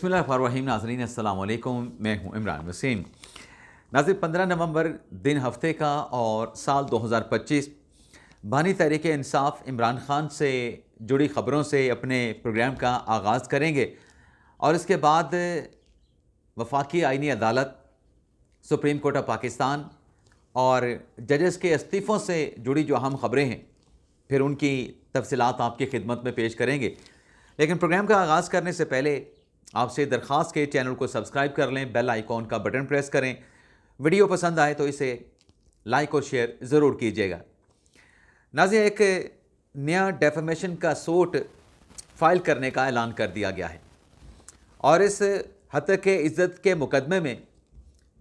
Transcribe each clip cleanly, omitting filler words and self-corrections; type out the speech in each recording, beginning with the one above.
बिस्मिल्लाहिर्रहमानिर्रहीम। नाज़रीन अस्सलाम वालेकुम, मैं हूं इमरान वसीम। नाज़रीन 15 नवंबर दिन हफ्ते का और साल 2025 बानी तहरीक इंसाफ इमरान खान से जुड़ी ख़बरों से अपने प्रोग्राम का आगाज़ करेंगे और इसके बाद वफाकी आइनी अदालत, सुप्रीम कोर्ट ऑफ पाकिस्तान और जजेस के इस्तीफ़ों से जुड़ी जो अहम ख़बरें हैं फिर उनकी तफसीलात आपकी खिदमत में पेश करेंगे। लेकिन प्रोग्राम का आगाज़ करने से पहले आपसे दरख्वास्त के चैनल को सब्सक्राइब कर लें, बेल आइकॉन का बटन प्रेस करें। वीडियो पसंद आए तो इसे लाइक और शेयर ज़रूर कीजिएगा। नाज़रीन, एक नया डेफेमेशन का सूट फाइल करने का ऐलान कर दिया गया है और इस हत्या के इज़्ज़त के मुकदमे में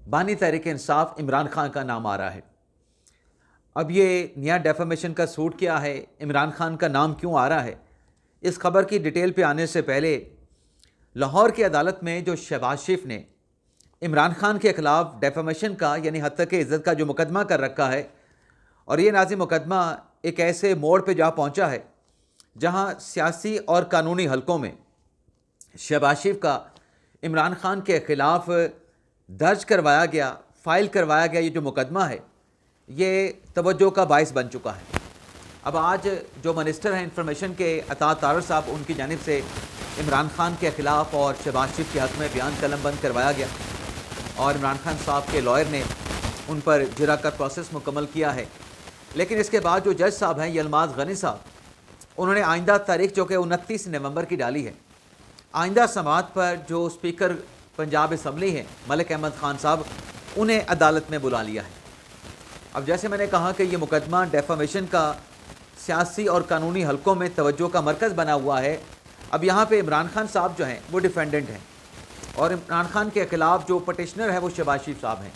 बानी तहरीक इंसाफ इमरान खान का नाम आ रहा है। अब ये नया डेफेमेशन का सूट क्या है, इमरान खान का नाम क्यों आ रहा है, इस खबर की डिटेल पे आने से पहले लाहौर की अदालत में जो शहबाज शरीफ ने इमरान खान के ख़िलाफ़ डेफेमेशन का यानी हत्या के इज़्ज़त का जो मुकदमा कर रखा है, और ये नाज़िम मुकदमा एक ऐसे मोड़ पे जा पहुंचा है जहां सियासी और कानूनी हलकों में शहबाज शरीफ का इमरान खान के ख़िलाफ़ दर्ज करवाया गया, फ़ाइल करवाया गया ये जो मुकदमा है, ये तवज्जो का बाइस बन चुका है। अब आज जो मिनिस्टर हैं इंफॉर्मेशन के अता तारर साहब, उनकी जानिब से इमरान खान के ख़िलाफ़ और शहबाज शरीफ के हक़ में बयान कलमबंद करवाया गया और इमरान खान साहब के लॉयर ने उन पर जिरा का प्रोसेस मुकम्मल किया है। लेकिन इसके बाद जो जज साहब हैं यलमाज़ गनी साहब, उन्होंने आइंदा तारीख जो कि 29 नवंबर की डाली है। आइंदा समाअत पर जो स्पीकर पंजाब असम्बली हैं मलिक अहमद ख़ान साहब, उन्हें अदालत में बुला लिया है। अब जैसे मैंने कहा कि ये मुकदमा डेफामेशन का सियासी और कानूनी हलकों में तवज्जो का मरकज़ बना हुआ है। अब यहाँ पे इमरान खान साहब जो हैं वो डिफेंडेंट हैं और इमरान खान के ख़िलाफ़ जो पटिशनर है वो शहबाज शरीफ साहब हैं।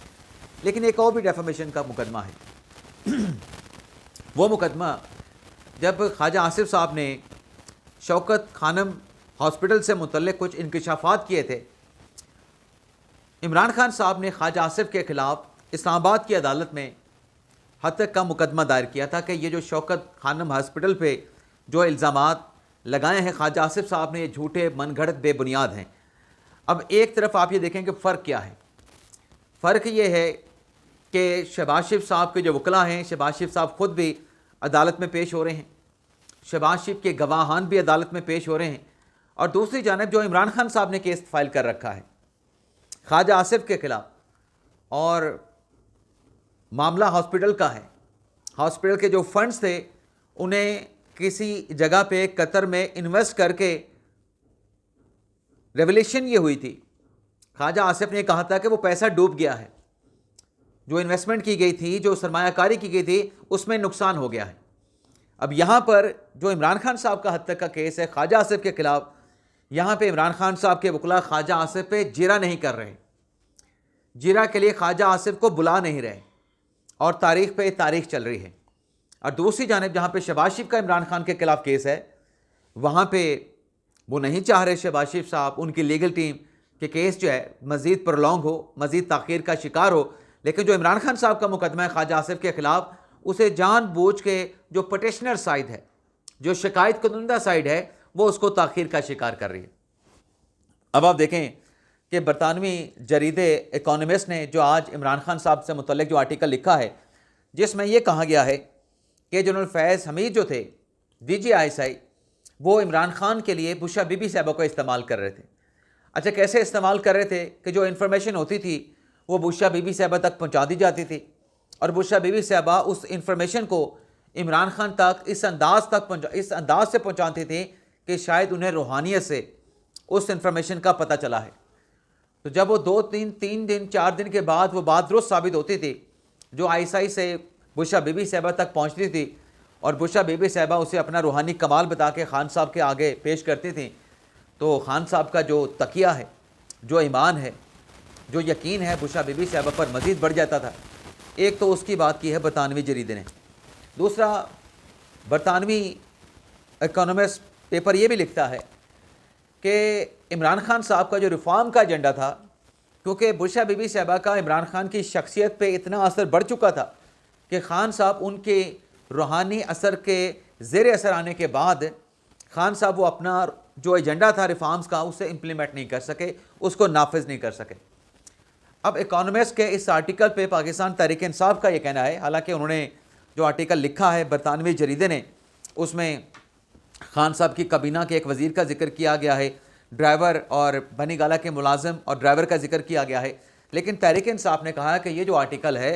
लेकिन एक और भी डेफामेशन का मुकदमा है। वो मुकदमा जब ख्वाजा आसिफ साहब ने शौकत खानम हॉस्पिटल से मुतल्लिक़ कुछ इंकशाफात किए थे, इमरान खान साहब ने ख्वाजा आसिफ के ख़िलाफ़ इस्लामाबाद की अदालत में हत्या का मुकदमा दायर किया था कि ये जो शौकत खानम हॉस्पिटल पे जो इल्ज़ामात लगाए हैं ख्वाजा आसिफ साहब ने, ये झूठे, मनगढ़ंत, बेबुनियाद हैं। अब एक तरफ आप ये देखें कि फ़र्क क्या है। फ़र्क ये है कि शहबाज शरीफ साहब के जो वकला हैं, शहबाज शरीफ साहब ख़ुद भी अदालत में पेश हो रहे हैं, शहबाज शरीफ के गवाहान भी अदालत में पेश हो रहे हैं, और दूसरी जानब जो इमरान खान साहब ने केस फाइल कर रखा है ख्वाजा आसिफ के ख़िलाफ़, और मामला हॉस्पिटल का है। हॉस्पिटल के जो फंड्स थे उन्हें किसी जगह पे कतर में इन्वेस्ट करके रेवलेशन ये हुई थी, ख्वाजा आसिफ ने कहा था कि वो पैसा डूब गया है, जो इन्वेस्टमेंट की गई थी, जो सरमायाकारी की गई थी, उसमें नुकसान हो गया है। अब यहाँ पर जो इमरान खान साहब का हत्या का केस है ख्वाजा आसिफ के ख़िलाफ़, यहाँ पे इमरान खान साहब के वकला ख्वाजा आसिफ पे जिरा नहीं कर रहे, जिरा के लिए ख्वाजा आसिफ को बुला नहीं रहे और तारीख पे तारीख चल रही है। और दूसरी जानिब जहाँ पे शहबाज शरीफ का इमरान खान के ख़िलाफ़ केस है, वहाँ पे वो नहीं चाह रहे शहबाज शरीफ साहब, उनकी लीगल टीम, के केस जो है मज़ीद प्रलॉन्ग हो, मज़ीद ताख़ीर का शिकार हो। लेकिन जो इमरान खान साहब का मुकदमा है ख्वाजा आसिफ के ख़िलाफ़, उसे जानबूझ के जो पटिशनर साइड है, जो शिकायत कुनंदा साइड है, वो उसको ताख़ीर का शिकार कर रही है। अब आप देखें कि बरतानवी जरीदे इकोनॉमिस्ट ने जो आज इमरान खान साहब से मुतल्लिक़ जो आर्टिकल लिखा है, जिसमें यह कहा गया है कि जनरल फैज़ हमीद जो थे DGISI, वो इमरान खान के लिए बुशरा बीबी साहबा को इस्तेमाल कर रहे थे। अच्छा, कैसे इस्तेमाल कर रहे थे कि जो इन्फॉर्मेशन होती थी वो बुशरा बीबी साहबा तक पहुंचा दी जाती थी और बुशरा बीबी साहबा उस इन्फॉर्मेशन को इमरान खान तक इस अंदाज से पहुंचाती थी कि शायद उन्हें रूहानियत से उस इन्फॉर्मेशन का पता चला है। तो जब वो 2-3 दिन 4 दिन के बाद वो बात दुरुस्त साबित होती थी, जो ISI से बुशरा बीबी साहबा तक पहुंचती थी और बुशरा बीबी साहबा उसे अपना रूहानी कमाल बता के खान साहब के आगे पेश करती थी, तो खान साहब का जो तकिया है, जो ईमान है, जो यकीन है बुशरा बीबी साहबा पर मज़ीद बढ़ जाता था। एक तो उसकी बात की है बरतानवी जरीदे ने। दूसरा, बरतानवी इकोनॉमिस्ट पेपर ये भी लिखता है कि इमरान खान साहब का जो रिफॉर्म का एजेंडा था, क्योंकि बुशरा बीबी साहबा का इमरान खान की शख्सियत पे इतना असर बढ़ चुका था कि खान साहब उनके रूहानी असर के ज़ेर असर आने के बाद खान साहब वो अपना जो एजेंडा था रिफॉर्म्स का उसे इम्प्लीमेंट नहीं कर सके, उसको नाफिज नहीं कर सके। अब इकोनॉमिस्ट के इस आर्टिकल पे पाकिस्तान तहरीक इंसाफ का ये कहना है, हालांकि उन्होंने जो आर्टिकल लिखा है बरतानवी जरीदे ने, उसमें खान साहब की कबीना के एक वज़ीर का जिक्र किया गया है, ड्राइवर और बनी गाला के मुलाजिम और ड्राइवर का जिक्र किया गया है। लेकिन तहरीक इंसाफ ने कहा कि ये जो आर्टिकल है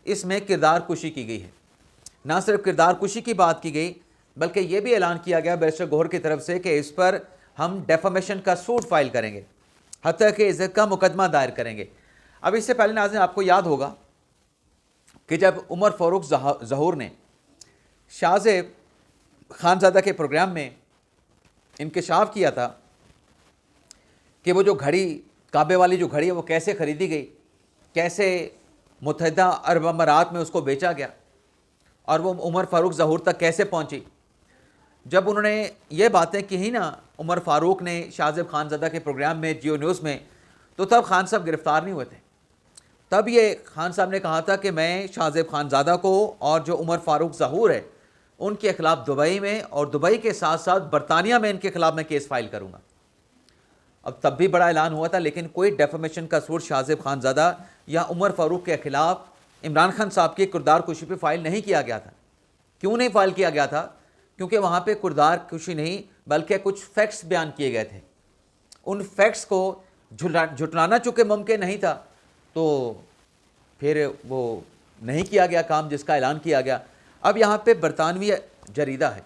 इसमें किरदार कुशी की गई है। ना सिर्फ किरदार कुशी की बात की गई, बल्कि ये भी ऐलान किया गया बैरिस्टर गौहर की तरफ से कि इस पर हम डेफामेशन का सूट फाइल करेंगे, हत्या के इज़्ज़त का मुकदमा दायर करेंगे। अब इससे पहले नाज़रीन आपको याद होगा कि जब उमर फ़ारूक ज़हूर ने शाहज़ेब खानज़ादा के प्रोग्राम में इंकशाफ किया था कि वो जो घड़ी, काबे वाली जो घड़ी है, वो कैसे ख़रीदी गई, कैसे मुत्तहिदा अरब अमारात में उसको बेचा गया और वो उमर फ़ारूक ज़हूर तक कैसे पहुंची। जब उन्होंने ये बातें की ना उमर फ़ारूक ने शाहज़ेब खानज़ादा के प्रोग्राम में जियो न्यूज़ में, तो तब खान साहब गिरफ़्तार नहीं हुए थे। तब ये खान साहब ने कहा था कि मैं शाहज़ेब खानज़ादा को और जो उमर फ़ारूक ज़हूर है उनके ख़िलाफ़ दुबई में और दुबई के साथ साथ बरतानिया में इनके ख़िलाफ़ मैं केस फाइल करूँगा। अब तब भी बड़ा ऐलान हुआ था, लेकिन कोई डेफामेशन का सूट शाहज़ेब खानज़ादा या उमर फ़ारूक के ख़िलाफ़ इमरान खान साहब की किरदार कुशी पे फाइल नहीं किया गया था। क्यों नहीं फाइल किया गया था? क्योंकि वहाँ पे किरदार कुशी नहीं बल्कि कुछ फैक्ट्स बयान किए गए थे। उन फैक्ट्स को झुटलाना चूँकि मुमकिन नहीं था, तो फिर वो नहीं किया गया काम जिसका ऐलान किया गया। अब यहाँ पे बरतानवी जरीदा है,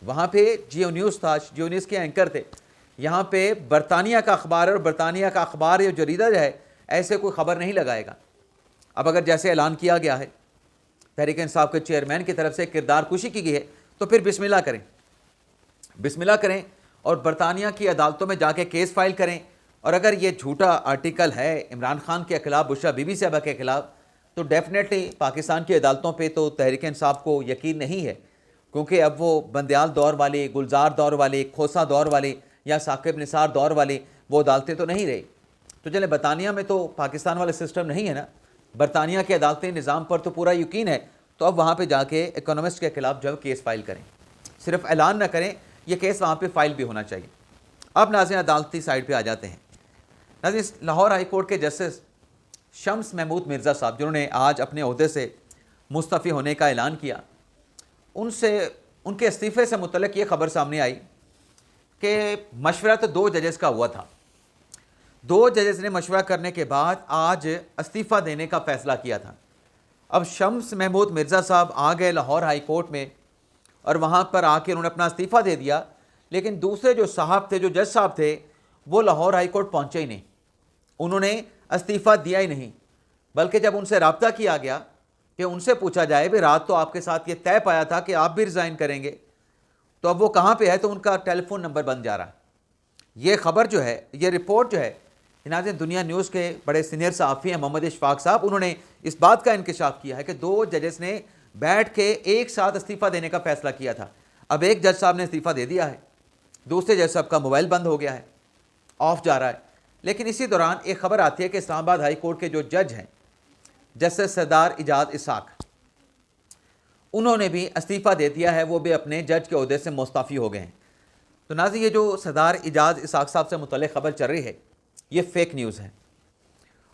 वहाँ पे जियो न्यूज़ था, जियो न्यूज़ के एंकर थे। यहाँ पे बरतानिया का अखबार है और बरतानिया का अखबार या जरीदा जो है ऐसे कोई ख़बर नहीं लगाएगा। अब अगर जैसे ऐलान किया गया है तहरीक इंसाफ के चेयरमैन की तरफ से किरदार कुशी की गई है, तो फिर बिस्मिल्लाह करें, बिस्मिल्लाह करें और बरतानिया की अदालतों में जाके केस फाइल करें। और अगर ये झूठा आर्टिकल है इमरान खान के ख़िलाफ़, बुशरा बीबी साहबा के ख़िलाफ़, तो डेफिनेटली पाकिस्तान की अदालतों पे तो तहरीक इंसाफ को यकीन नहीं है, क्योंकि अब वो बंदयाल दौर वाली, गुलजार दौर वाली, खोसा दौर वाली या साकिब निसार दौर वाली वो अदालतें तो नहीं रही। तो चले बरतानिया में तो पाकिस्तान वाला सिस्टम नहीं है ना, बरतानिया के अदालती निज़ाम पर तो पूरा यकीन है। तो अब वहाँ पर जाके इकोनॉमिस्ट के ख़िलाफ़ जो केस फाइल करें, सिर्फ ऐलान ना करें, ये केस वहाँ पर फाइल भी होना चाहिए। अब नाज़रीन अदालती साइड पर आ जाते हैं। नाज़रीन लाहौर हाई कोर्ट के जस्टिस शम्स महमूद मिर्ज़ा साहब, जिन्होंने आज अपने ओहदे से मुस्तफ़ी होने का ऐलान किया, उनके इस्तीफ़े से मुतल्लिक़ ये ख़बर सामने आई कि मशवरा तो 2 जजेस का हुआ था। 2 जजेस ने मशवरा करने के बाद आज इस्तीफ़ा देने का फ़ैसला किया था। अब शम्स महमूद मिर्ज़ा साहब आ गए लाहौर हाई कोर्ट में और वहाँ पर आके उन्होंने अपना इस्तीफ़ा दे दिया, लेकिन दूसरे जो साहब थे, जो जज साहब थे, वो लाहौर हाई कोर्ट पहुँचे ही नहीं, उन्होंने इस्तीफ़ा दिया ही नहीं। बल्कि जब उनसे रब्ता किया गया कि उनसे पूछा जाए भी रात तो आपके साथ ये तय पाया था कि आप भी रिज़ाइन करेंगे, तो अब वो कहाँ पे है, तो उनका टेलीफोन नंबर बंद जा रहा है। ये ख़बर जो है, ये रिपोर्ट जो है, नाज़रीन दुनिया न्यूज़ के बड़े सीनियर सहाफ़ी हैं मोहम्मद इशफाक साहब, उन्होंने इस बात का इंकशाफ किया है कि 2 जजेस ने बैठ के एक साथ इस्तीफ़ा देने का फ़ैसला किया था। अब एक जज साहब ने इस्तीफ़ा दे दिया है, दूसरे जज साहब का मोबाइल बंद हो गया है, ऑफ जा रहा है। लेकिन इसी दौरान एक ख़बर आती है कि इस्लामाबाद हाई कोर्ट के जो जज हैं जस्टिस सरदार इजाज़ इसाक, उन्होंने भी इस्तीफ़ा दे दिया है, वो भी अपने जज के ओहदे से मुस्तफ़ी हो गए हैं। तो नाज़रीन ये जो सरदार इजाज़ इसाक साहब से मुतल्लिक़ ख़बर चल रही है, ये फ़ेक न्यूज़ है।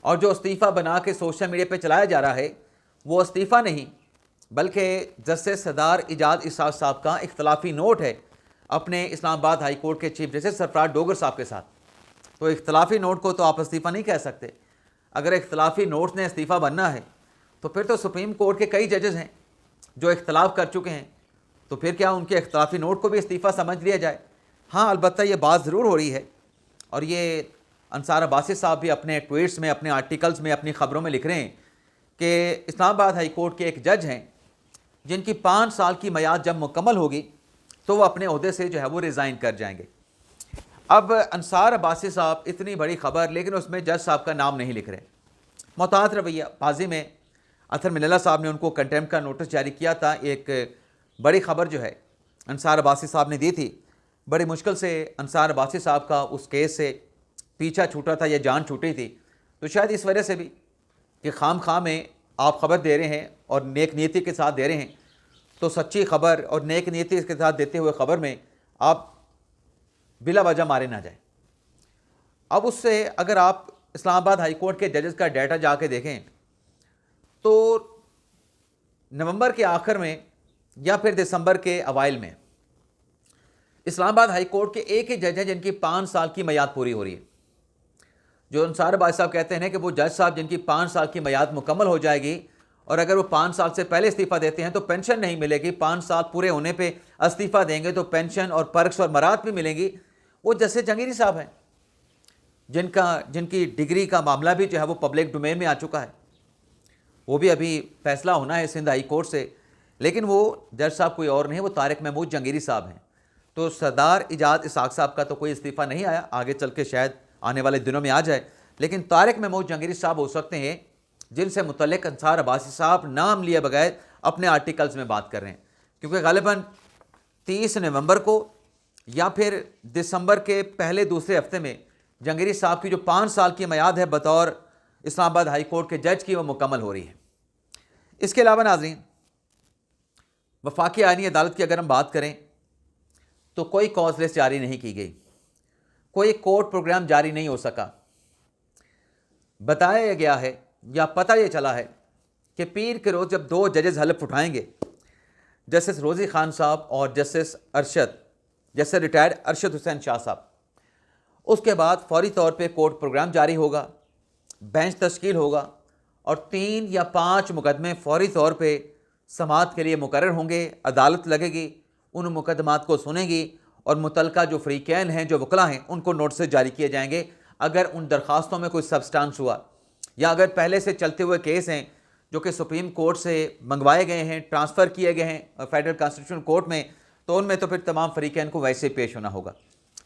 और जो इस्तीफ़ा बना के सोशल मीडिया पर चलाया जा रहा है, वो इस्तीफ़ा नहीं बल्कि जस्टिस सरदार इजाज़ इसाक साहब का इख्तलाफी नोट है अपने इस्लामाबाद हाई कोर्ट के चीफ जस्टिस सरफराज डोगर साहब के साथ। तो इख्तलाफी नोट को तो आप इस्तीफ़ा नहीं कह सकते। अगर इख्तलाफी नोट ने इस्तीफ़ा बनना है तो फिर तो सुप्रीम कोर्ट के कई जजेस हैं जो इख्तलाफ कर चुके हैं, तो फिर क्या उनके इख्तलाफी नोट को भी इस्तीफ़ा समझ लिया जाए? हाँ, अलबत्ता ये बात ज़रूर हो रही है और ये अंसार अब्बासी साहब भी अपने ट्वीट्स में, अपने आर्टिकल्स में, अपनी ख़बरों में लिख रहे हैं कि इस्लामाबाद हाई कोर्ट के एक जज हैं जिनकी 5 साल की मियाद जब मुकम्मल होगी तो वो अपने ओहदे से जो है वो रिज़ाइन कर जाएंगे। अब अंसार अब्बासी साहब इतनी बड़ी ख़बर, लेकिन उसमें जज साहब का नाम नहीं लिख रहे। मोहतात रवैया, बाजी में अतर मिनल्ला साहब ने उनको कंटेम्प्ट का नोटिस जारी किया था। एक बड़ी ख़बर जो है अंसार अब्बासी साहब ने दी थी, बड़ी मुश्किल से अंसार अब्बासी साहब का उस केस से पीछा छूटा था या जान छूटी थी। तो शायद इस वजह से भी कि खाम में आप ख़बर दे रहे हैं और नेक नीयति के साथ दे रहे हैं, तो सच्ची खबर और नेक नीयति के साथ देते हुए ख़बर में आप बिला वजह मारे ना जाए। अब उससे अगर आप इस्लामाबाद हाई कोर्ट के जजेस का डाटा जाके देखें तो नवंबर के आखिर में या फिर दिसंबर के अवाइल में इस्लामाबाद हाई कोर्ट के एक ही जज हैं जिनकी 5 साल की मियाद पूरी हो रही है। जो अंसार भाई साहब कहते हैं कि वो जज साहब जिनकी 5 साल की मियाद मुकम्मल हो जाएगी और अगर वो 5 साल से पहले इस्तीफ़ा देते हैं तो पेंशन नहीं मिलेगी, 5 साल पूरे होने पे इस्तीफ़ा देंगे तो पेंशन और पर्क्स और मरात भी मिलेंगी। वो जस्टिस जहांगीर साहब हैं जिनकी डिग्री का मामला भी जो है वो पब्लिक डोमेन में आ चुका है। वो भी अभी फैसला होना है सिंध हाई कोर्ट से, लेकिन वो जज साहब कोई और नहीं, वो तारिक महमूद जहांगीरी साहब हैं। तो सरदार इजाज़ इसाक साहब का तो कोई इस्तीफ़ा नहीं आया, आगे चल के शायद आने वाले दिनों में आ जाए, लेकिन तारिक महमूद जहांगीरी साहब हो सकते हैं जिनसे मुतल्लिक अंसार अब्बासी साहब नाम लिए बगैर अपने आर्टिकल्स में बात कर रहे हैं, क्योंकि गालिबन 30 नवंबर को या फिर दिसंबर के पहले दूसरे हफ्ते में जहांगीरी साहब की जो 5 साल की मियाद है बतौर इस्लामाबाद हाई कोर्ट के जज की वो मुकम्मल हो रही है। इसके अलावा नाज़रीन, वफाकी आईनी अदालत की अगर हम बात करें तो कोई कॉज लिस्ट जारी नहीं की गई, कोई कोर्ट प्रोग्राम जारी नहीं हो सका। बताया गया है या पता ये चला है कि पीर के रोज़ जब 2 जजेस हलफ उठाएंगे, जस्टिस रोज़ी खान साहब और जस्टिस रिटायर्ड अरशद हुसैन शाह साहब, उसके बाद फौरी तौर पे कोर्ट प्रोग्राम जारी होगा, बेंच तश्कील होगा और 3 या 5 मुकदमे फौरी तौर पे समाअत के लिए मुकर्रर होंगे। अदालत लगेगी, उन मुकदमात को सुनेगी और मुतलका जो फ़रीक़ैन हैं, जो वकला हैं, उनको नोटिस जारी किए जाएंगे। अगर उन दरख्वास्तों में कोई सब्सटेंस हुआ या अगर पहले से चलते हुए केस हैं जो कि सुप्रीम कोर्ट से मंगवाए गए हैं, ट्रांसफ़र किए गए हैं फेडरल कॉन्स्टिट्यूशन कोर्ट में, तो उनमें तो फिर तमाम फ़रीक़ैन को वैसे ही पेश होना होगा।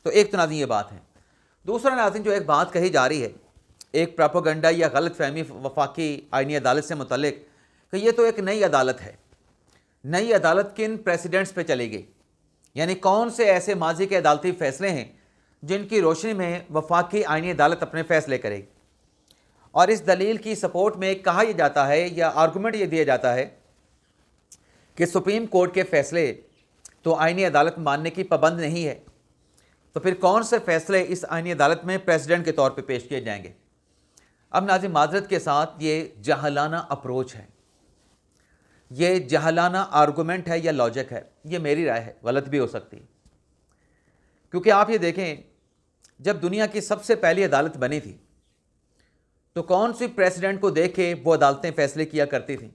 तो एक तो नाज़रीन ये बात है। दूसरा नाज़रीन, जो एक बात कही जा रही है, एक प्रोपेगेंडा या गलत फहमी वफाकी आईनी अदालत से मुतल्लिक कि ये तो एक नई अदालत है। नई अदालत किन प्रेसिडेंट्स पे चलेगी, यानी कौन से ऐसे माजी के अदालती फ़ैसले हैं जिनकी रोशनी में वफाकी आईनी अदालत अपने फ़ैसले करेगी। और इस दलील की सपोर्ट में कहा यह जाता है या आर्गूमेंट ये दिया जाता है कि सुप्रीम कोर्ट के फ़ैसले तो आईनी अदालत मानने की पाबंद नहीं है, तो फिर कौन से फ़ैसले इस आईनी अदालत में प्रेसिडेंट के तौर पे पेश किए जाएंगे। अब नाज़रीन, माजरत के साथ ये जहलाना अप्रोच है, ये जहलाना आर्गूमेंट है या लॉजिक है, ये मेरी राय है, गलत भी हो सकती है। क्योंकि आप ये देखें, जब दुनिया की सबसे पहली अदालत बनी थी तो कौन सी प्रेसिडेंट को देख के वो अदालतें फ़ैसले किया करती थी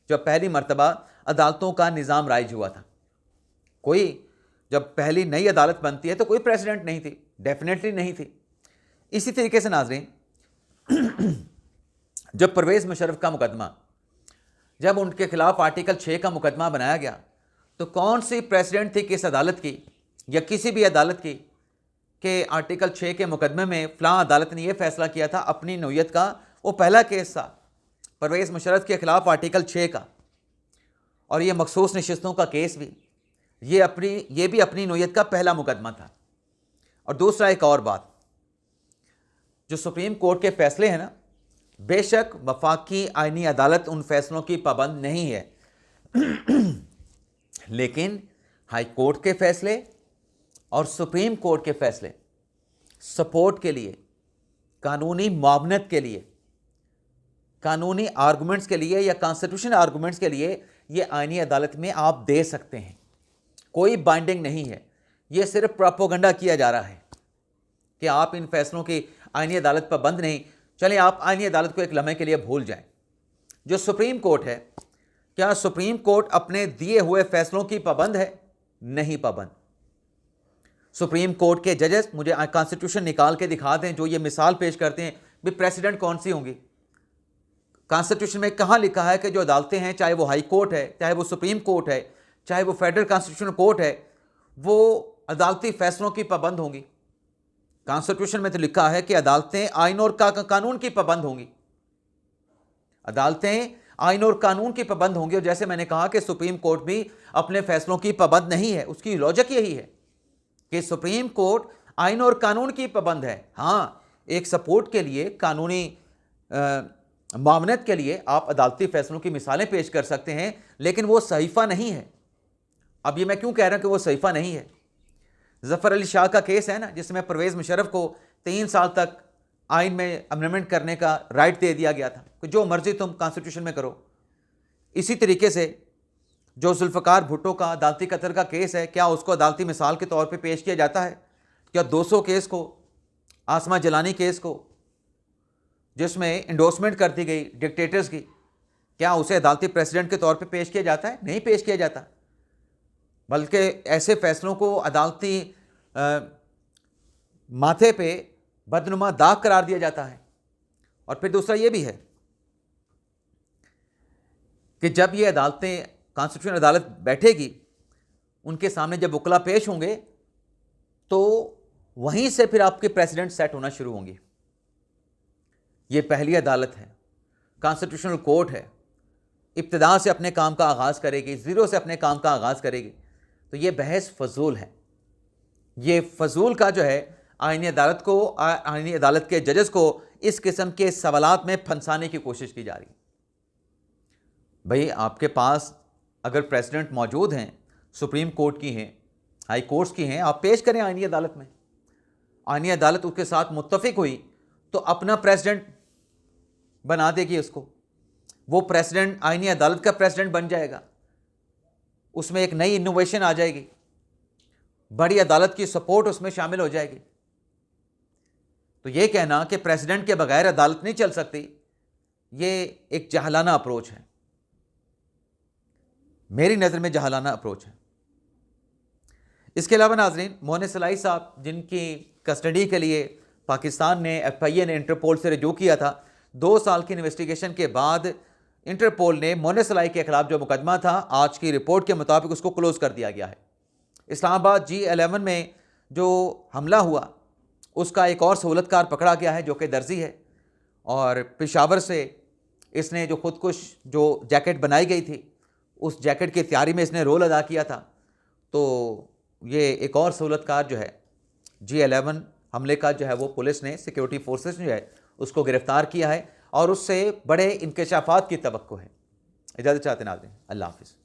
जब पहली मर्तबा अदालतों का निज़ाम राइज हुआ था। कोई जब पहली नई अदालत बनती है तो कोई प्रेसिडेंट नहीं थी, डेफिनेटली नहीं थी। इसी तरीके से नाज़रीन, जब परवेज़ मुशर्रफ का मुकदमा, जब उनके खिलाफ आर्टिकल 6 का मुकदमा बनाया गया तो कौन सी प्रेसिडेंट थी किस अदालत की या किसी भी अदालत की कि आर्टिकल 6 के मुकदमे में फ़लाँ अदालत ने यह फ़ैसला किया था। अपनी नौयत का वो पहला केस था परवेज़ मुशर्रफ के ख़िलाफ़ आर्टिकल 6 का, और ये मखसूस नशिस्तों का केस भी, ये भी अपनी नौयत का पहला मुकदमा था। और दूसरा एक और बात, जो सुप्रीम कोर्ट के फ़ैसले हैं ना, बेशक वफाकी आईनी अदालत उन फैसलों की पाबंद नहीं है, लेकिन हाई कोर्ट के फ़ैसले और सुप्रीम कोर्ट के फ़ैसले सपोर्ट के लिए, कानूनी मुआवनत के लिए, कानूनी आर्गूमेंट्स के लिए या कॉन्स्टिट्यूशन आर्गूमेंट्स के लिए ये आईनी अदालत में आप दे सकते हैं। कोई बाइंडिंग नहीं है, ये सिर्फ प्रोपेगेंडा किया जा रहा है कि आप इन फैसलों की आईनी अदालत पर बंद नहीं, चलें आप आईनी अदालत को एक लम्हे के लिए भूल जाएं। जो सुप्रीम कोर्ट है, क्या सुप्रीम कोर्ट अपने दिए हुए फैसलों की पाबंद है? नहीं पाबंद। सुप्रीम कोर्ट के जजेस मुझे कॉन्स्टिट्यूशन निकाल के दिखा दें जो ये मिसाल पेश करते हैं भी प्रेसिडेंट कौन सी होंगी। कॉन्स्टिट्यूशन में कहाँ लिखा है कि जो अदालतें हैं, चाहे वो हाई कोर्ट है, चाहे वो सुप्रीम कोर्ट है, चाहे वो फेडरल कॉन्स्टिट्यूशनल कोर्ट है, वो अदालती फैसलों की पाबंद होंगी। कॉन्स्टिट्यूशन में तो लिखा है कि अदालतें आइन और कानून की पाबंद होंगी, अदालतें आइन और कानून की पाबंद होंगी। और जैसे मैंने कहा कि सुप्रीम कोर्ट भी अपने फैसलों की पाबंद नहीं है, उसकी लॉजिक यही है कि सुप्रीम कोर्ट आइन और कानून की पाबंद है। हाँ, एक सपोर्ट के लिए, कानूनी मामनत के लिए आप अदालती फैसलों की मिसालें पेश कर सकते हैं, लेकिन वो सहीफ़ा नहीं है। अब ये मैं क्यों कह रहा हूं कि वो सहीफ़ा नहीं है? ज़फ़र अली शाह का केस है ना, जिसमें परवेज़ मुशर्रफ को 3 साल तक आइन में अमेंडमेंट करने का राइट दे दिया गया था कि जो मर्जी तुम कॉन्स्टिट्यूशन में करो। इसी तरीके से जो जुल्फ़िकार भुट्टो का अदालती कत्ल का केस है, क्या उसको अदालती मिसाल के तौर पे पेश किया जाता है? क्या 200 केस को, आसमा जलानी केस को, जिसमें इंडोर्समेंट कर दी गई डिक्टेटर्स की, क्या उसे अदालती प्रेसिडेंट के तौर पे पेश किया जाता है? नहीं पेश किया जाता, बल्कि ऐसे फैसलों को अदालती माथे पे बदनुमा दाग करार दिया जाता है। और फिर दूसरा ये भी है कि जब ये अदालतें, कॉन्स्टिट्यूशन अदालत बैठेगी, उनके सामने जब वकला पेश होंगे तो वहीं से फिर आपके प्रेसिडेंट सेट होना शुरू होंगे। ये पहली अदालत है, कॉन्स्टिट्यूशनल कोर्ट है, इब्तिदा से अपने काम का आगाज़ करेगी, ज़ीरो से अपने काम का आगाज़ करेगी। तो ये बहस फजूल है। ये फजूल का जो है आईनी अदालत को, आईनी अदालत के जजेस को इस किस्म के सवालात में फंसाने की कोशिश की जा रही है। भाई आपके पास अगर प्रेसिडेंट मौजूद हैं, सुप्रीम कोर्ट की हैं, हाई कोर्ट्स की हैं, आप पेश करें आईनी अदालत में। आईनी अदालत उसके साथ मुत्तफिक हुई तो अपना प्रेसिडेंट बना देगी उसको, वो प्रेसिडेंट आईनी अदालत का प्रेसिडेंट बन जाएगा। उसमें एक नई इनोवेशन आ जाएगी, बड़ी अदालत की सपोर्ट उसमें शामिल हो जाएगी। तो ये कहना कि प्रेसिडेंट के बगैर अदालत नहीं चल सकती, ये एक जहालाना अप्रोच है, मेरी नज़र में जहालाना अप्रोच है। इसके अलावा नाज़रीन, मोहन सलाई साहब, जिनकी कस्टडी के लिए पाकिस्तान ने, FIA ने इंटरपोल से रजू किया था, 2 साल की इन्वेस्टिगेशन के बाद इंटरपोल ने मोहन सलाई के खिलाफ जो मुकदमा था, आज की रिपोर्ट के मुताबिक उसको क्लोज़ कर दिया गया है। इस्लामाबाद G11 में जो हमला हुआ उसका एक और सहूलतकार पकड़ा गया है जो कि दर्जी है, और पेशावर से इसने जो खुदकुश जो जैकेट बनाई गई थी, उस जैकेट की तैयारी में इसने रोल अदा किया था। तो ये एक और सहूलतकार जो है G11 हमले का जो है, वो पुलिस ने, सिक्योरिटी फोर्सेस जो है, उसको गिरफ़्तार किया है और उससे बड़े इंकशाफात की तवक्को है। इजाज़त चाहते नाज़रीन, अल्लाह हाफ़िज़।